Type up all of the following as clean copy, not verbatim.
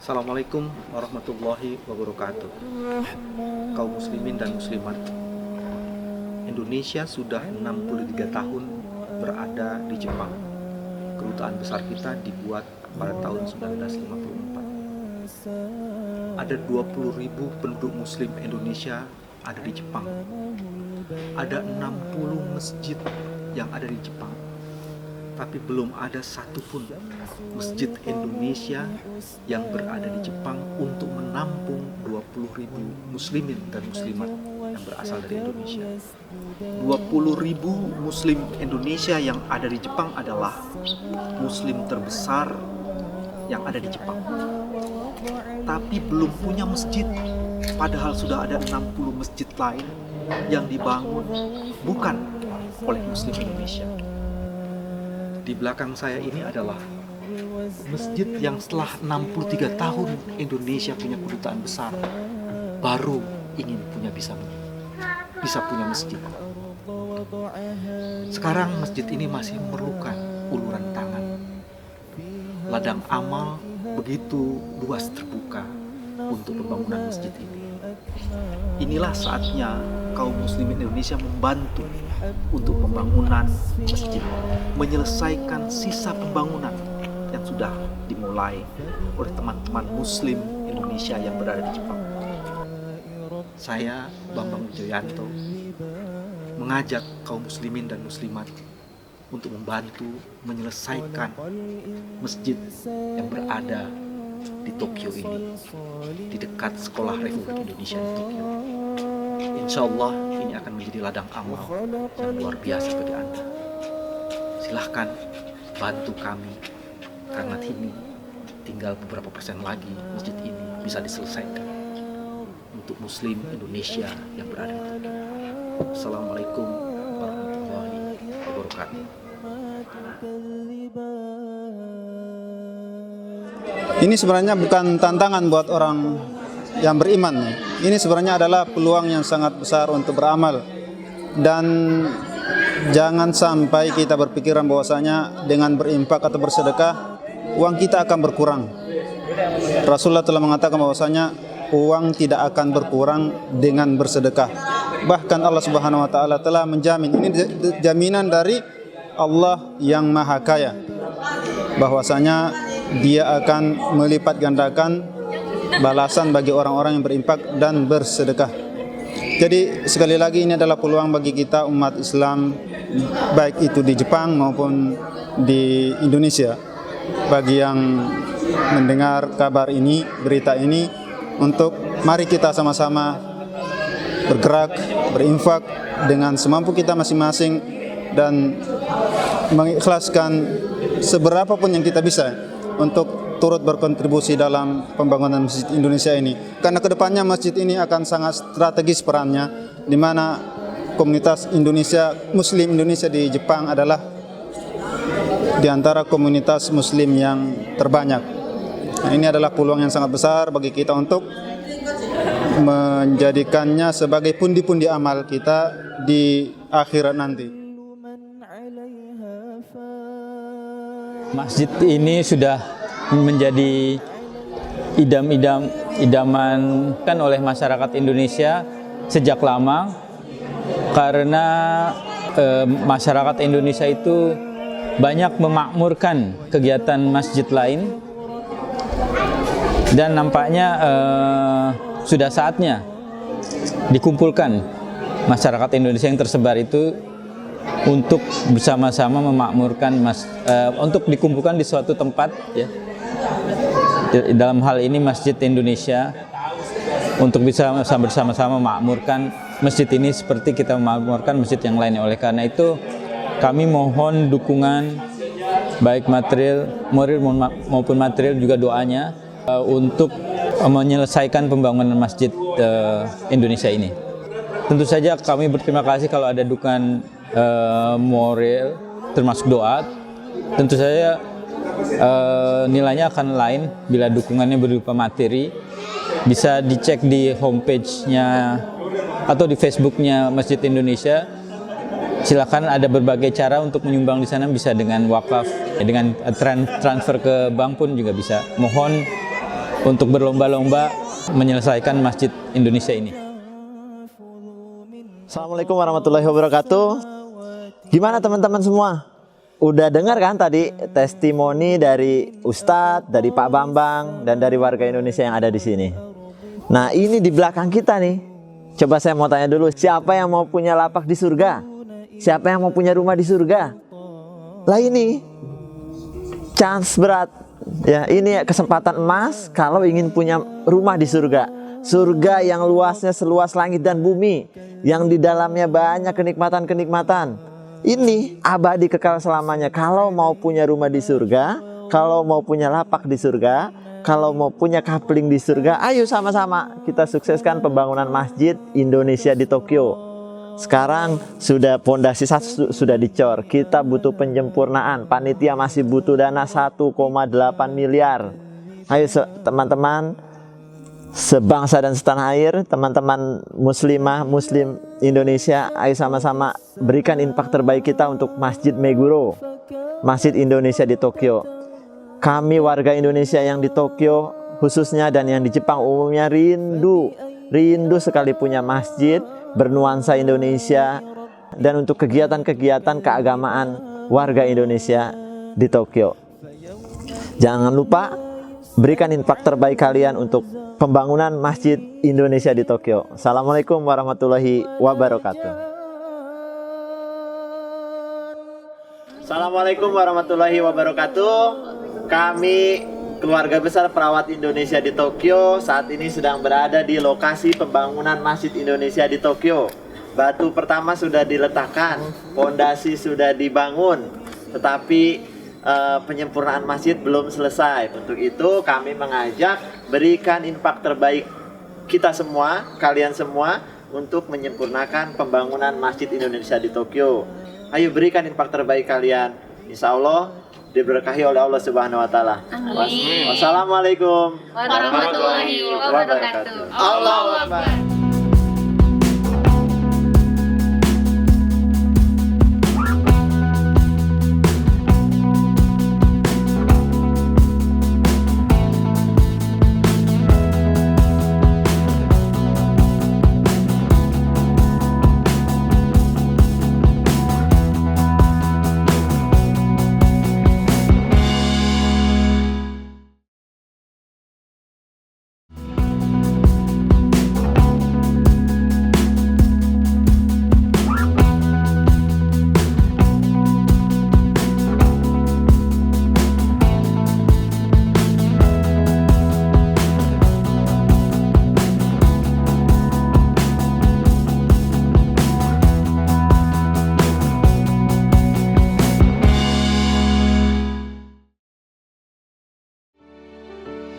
Assalamualaikum warahmatullahi wabarakatuh. Kaum muslimin dan muslimat, Indonesia sudah 63 tahun berada di Jepang. Kedutaan besar kita dibuat pada tahun 1954. Ada 20.000 penduduk muslim Indonesia ada di Jepang. Ada 60 masjid yang ada di Jepang. Tapi belum ada satupun masjid Indonesia yang berada di Jepang untuk menampung 20.000 muslimin dan muslimat yang berasal dari Indonesia. 20.000 muslim Indonesia yang ada di Jepang adalah muslim terbesar yang ada di Jepang. Tapi belum punya masjid, padahal sudah ada 60 masjid lain yang dibangun bukan oleh muslim Indonesia. Di belakang saya ini adalah masjid yang setelah 63 tahun Indonesia punya kedutaan besar baru ingin bisa punya masjid. Sekarang masjid ini masih memerlukan uluran tangan. Ladang amal begitu luas terbuka untuk pembangunan masjid ini. Inilah saatnya kaum muslimin Indonesia membantu untuk pembangunan masjid, menyelesaikan sisa pembangunan yang sudah dimulai oleh teman-teman muslim Indonesia yang berada di Jepang. Saya, Bambang Wijoyanto, mengajak kaum muslimin dan muslimat untuk membantu menyelesaikan masjid yang berada di Tokyo ini, di dekat Sekolah Republik Indonesia di Tokyo. Insya Allah ini akan menjadi ladang amal yang luar biasa bagi Anda. Silahkan bantu kami, karena ini tinggal beberapa persen lagi masjid ini bisa diselesaikan untuk muslim Indonesia yang berada di Tokyo. Assalamualaikum warahmatullahi wabarakatuh. Ini sebenarnya bukan tantangan buat orang yang beriman. Ini sebenarnya adalah peluang yang sangat besar untuk beramal. Dan jangan sampai kita berpikiran bahwasanya dengan berinfak atau bersedekah uang kita akan berkurang. Rasulullah telah mengatakan bahwasanya uang tidak akan berkurang dengan bersedekah. Bahkan Allah Subhanahu wa taala telah menjamin, ini jaminan dari Allah yang Maha Kaya, bahwasanya Dia akan melipat gandakan balasan bagi orang-orang yang berinfak dan bersedekah. Jadi sekali lagi ini adalah peluang bagi kita umat Islam, baik itu di Jepang maupun di Indonesia. Bagi yang mendengar kabar ini, berita ini, untuk mari kita sama-sama bergerak, berinfak dengan semampu kita masing-masing dan mengikhlaskan seberapa pun yang kita bisa untuk turut berkontribusi dalam pembangunan Masjid Indonesia ini. Karena kedepannya masjid ini akan sangat strategis perannya, di mana komunitas Indonesia, Muslim Indonesia di Jepang adalah di antara komunitas Muslim yang terbanyak. Nah, ini adalah peluang yang sangat besar bagi kita untuk menjadikannya sebagai pundi-pundi amal kita di akhirat nanti. Masjid ini sudah menjadi idaman kan oleh masyarakat Indonesia sejak lama, karena masyarakat Indonesia itu banyak memakmurkan kegiatan masjid lain, dan nampaknya sudah saatnya dikumpulkan masyarakat Indonesia yang tersebar itu untuk bersama-sama memakmurkan untuk dikumpulkan di suatu tempat, ya. Dalam hal ini Masjid Indonesia, untuk bisa bersama-sama memakmurkan masjid ini seperti kita memakmurkan masjid yang lainnya. Oleh karena itu kami mohon dukungan baik material maupun material, juga doanya untuk menyelesaikan pembangunan Masjid Indonesia ini. Tentu saja kami berterima kasih kalau ada dukungan moral termasuk doa. Tentu saja nilainya akan lain bila dukungannya berupa materi. Bisa dicek di homepage-nya atau di Facebook-nya Masjid Indonesia. Silakan, ada berbagai cara untuk menyumbang di sana, bisa dengan wakaf, dengan transfer ke bank pun juga bisa. Mohon untuk berlomba-lomba menyelesaikan Masjid Indonesia ini. Assalamualaikum warahmatullahi wabarakatuh. Gimana teman-teman semua? Udah dengar kan tadi testimoni dari Ustadz, dari Pak Bambang, dan dari warga Indonesia yang ada di sini. Nah, ini di belakang kita nih. Coba saya mau tanya dulu, siapa yang mau punya lapak di surga? Siapa yang mau punya rumah di surga? Lah ini chance berat. Ya, ini kesempatan emas kalau ingin punya rumah di surga. Surga yang luasnya seluas langit dan bumi, yang di dalamnya banyak kenikmatan-kenikmatan. Ini abadi kekal selamanya. Kalau mau punya rumah di surga, kalau mau punya lapak di surga, kalau mau punya kapling di surga, ayo sama-sama kita sukseskan pembangunan Masjid Indonesia di Tokyo. Sekarang sudah pondasi sudah dicor, kita butuh penyempurnaan. Panitia masih butuh dana 1,8 miliar. Ayo teman-teman sebangsa dan setanah air, teman-teman muslimah, muslim Indonesia, ayo sama-sama berikan infak terbaik kita untuk Masjid Meguro, Masjid Indonesia di Tokyo. Kami warga Indonesia yang di Tokyo khususnya dan yang di Jepang umumnya rindu sekali punya masjid bernuansa Indonesia, dan untuk kegiatan-kegiatan keagamaan warga Indonesia di Tokyo. Jangan lupa berikan infak terbaik kalian untuk pembangunan Masjid Indonesia di Tokyo. Assalamualaikum warahmatullahi wabarakatuh. Assalamualaikum warahmatullahi wabarakatuh. Kami keluarga besar perawat Indonesia di Tokyo saat ini sedang berada di lokasi pembangunan Masjid Indonesia di Tokyo. Batu pertama sudah diletakkan, fondasi sudah dibangun, tetapi penyempurnaan masjid belum selesai. Untuk itu kami mengajak berikan infak terbaik kita semua, kalian semua, untuk menyempurnakan pembangunan Masjid Indonesia di Tokyo. Ayo berikan infak terbaik kalian. Insya Allah diberkahi oleh Allah Subhanahu wa taala. Amin. Wassalamualaikum warahmatullahi wabarakatuh. Allahu Akbar.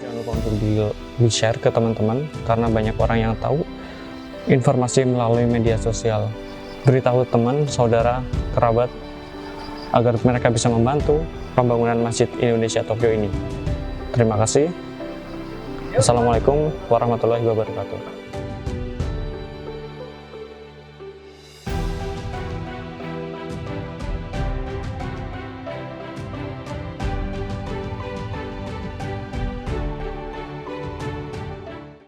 Jangan lupa untuk di-share ke teman-teman, karena banyak orang yang tahu informasi melalui media sosial. Beritahu teman, saudara, kerabat, agar mereka bisa membantu pembangunan Masjid Indonesia Tokyo ini. Terima kasih. Assalamualaikum warahmatullahi wabarakatuh.